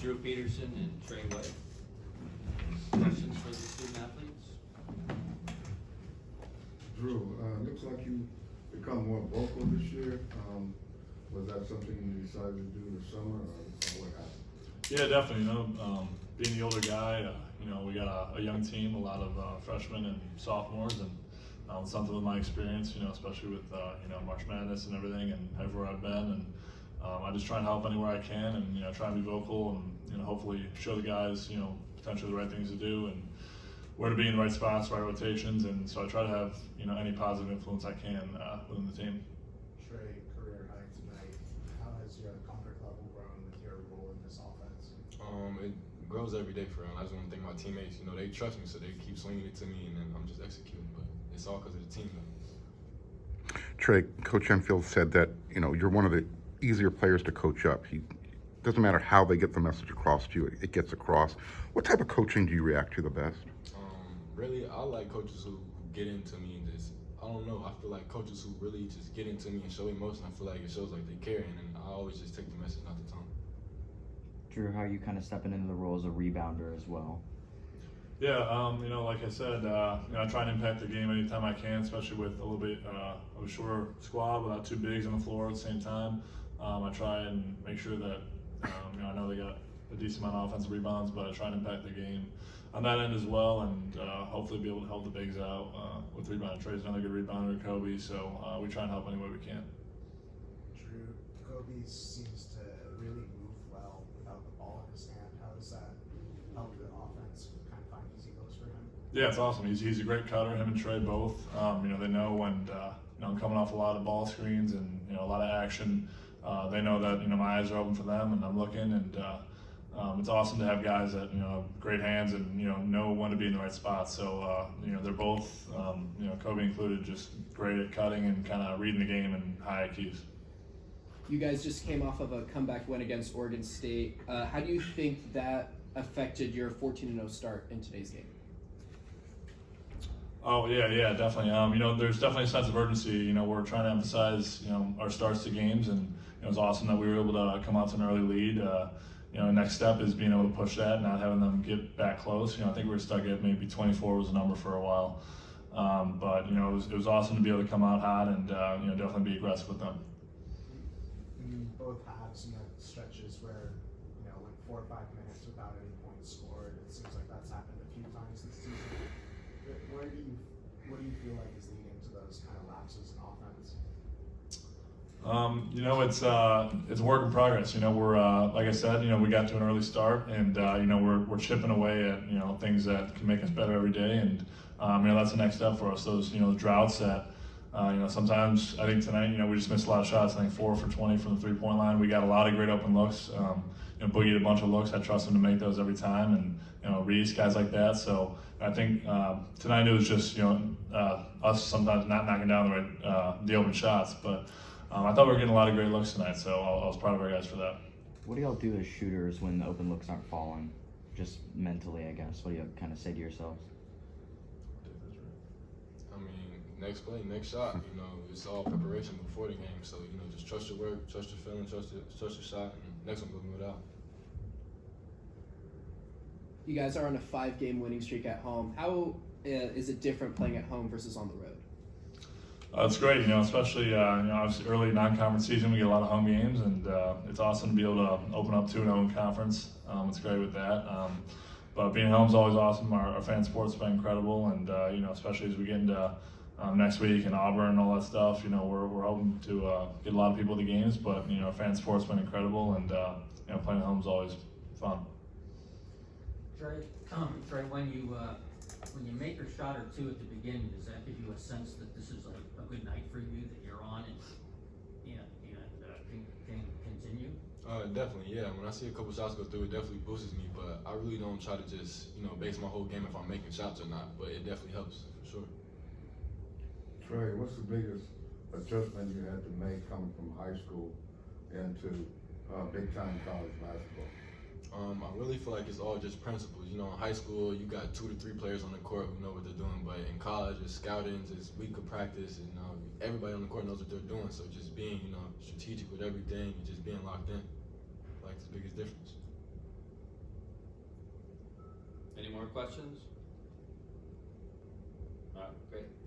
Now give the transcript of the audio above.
Drew Peterson and Tre White. Questions for the student athletes? Drew, looks like you become more vocal this year. Was that something you decided to do this summer, or what happened? Yeah, definitely. Being the older guy, we got a young team, a lot of freshmen and sophomores, and something with my experience, especially with March Madness and everything, and everywhere I've been, and I just try and help anywhere I can, and try and be vocal, and hopefully show the guys, potentially the right things to do, and where to be in the right spots, right rotations, and so I try to have any positive influence I can within the team. Tre, career high tonight. How has your comfort level grown with your role in this offense? It grows every day for real. I just want to thank my teammates. They trust me, so they keep swinging it to me, and then I'm just executing. But it's all because of the team, though. Tre, Coach Enfield said that you're one of the easier players to coach up. He doesn't matter how they get the message across to you; it gets across. What type of coaching do you react to the best? Really, I like coaches who get into me and just, I don't know, I feel like coaches who really just get into me and show emotion. I feel like it shows like they care, and then I always just take the message, not the tone. Drew, how are you kind of stepping into the role as a rebounder as well? Yeah, like I said, I try and impact the game anytime I can, especially with a little bit of a shorter squad without two bigs on the floor at the same time. I try and make sure that, I know they got a decent amount of offensive rebounds, but I try and impact the game on that end as well, and hopefully be able to help the bigs out with rebounding. Tre's another good rebounder, Kobe, so we try and help any way we can. Drew, Kobe seems to really move well without the ball in his hand. How does that help the offense kind of find easy goals for him? Yeah, it's awesome. He's a great cutter. Him and Tre both. They know when I'm coming off a lot of ball screens and a lot of action. They know that my eyes are open for them and I'm looking, and it's awesome to have guys that have great hands and know when to be in the right spot. So they're both, Kobe included, just great at cutting and kind of reading the game and high IQs. You guys just came off of a comeback win against Oregon State. How do you think that affected your 14-0 start in today's game? Oh yeah, definitely. There's definitely a sense of urgency. We're trying to emphasize our starts to games, and it was awesome that we were able to come out to an early lead. Next step is being able to push that, not having them get back close. I think we were stuck at maybe 24 was a number for a while, but it was awesome to be able to come out hot and definitely be aggressive with them. In both halves, you had stretches where like 4 or 5 minutes without any points scored. It seems like that's happened a few times this season. What do you feel like is leading to those kind of lapses in offense? It's a work in progress. We're like I said, we got to an early start, and we're chipping away at things that can make us better every day, and that's the next step for us. Those droughts that sometimes I think tonight we just missed a lot of shots. I think 4 for 20 from the 3-point line. We got a lot of great open looks. Boogie had a bunch of looks. I trust him to make those every time, and Reese, guys like that. So I think tonight it was just us sometimes not knocking down the open shots, but I thought we were getting a lot of great looks tonight. So I was proud of our guys for that. What do y'all do as shooters when the open looks aren't falling? Just mentally, I guess. What do you kind of say to yourselves? Next play, next shot. It's all preparation before the game. So just trust your work, trust your feeling, trust your shot, and next one, go move it out. You guys are on a 5-game winning streak at home. How is it different playing at home versus on the road? It's great, especially obviously early non-conference season. We get a lot of home games, and it's awesome to be able to open up 2-0 in conference. It's great with that. But being at home is always awesome. Our fan support's been incredible, and especially as we get into next week in Auburn and all that stuff, we're hoping to get a lot of people to the games. But fan support's been incredible, and playing at home is always fun. Tre, when you make a shot or two at the beginning, does that give you a sense that this is a good night for you, that you're on and can continue? Definitely, yeah. When I see a couple shots go through, it definitely boosts me. But I really don't try to just base my whole game if I'm making shots or not. But it definitely helps for sure. Tre, what's the biggest adjustment you had to make coming from high school into big-time college basketball? I really feel like it's all just principles. In high school, you got 2 to 3 players on the court who know what they're doing, but in college, it's scouting, it's week of practice, and everybody on the court knows what they're doing. So just being, strategic with everything and just being locked in, like the biggest difference. Any more questions? Alright, great.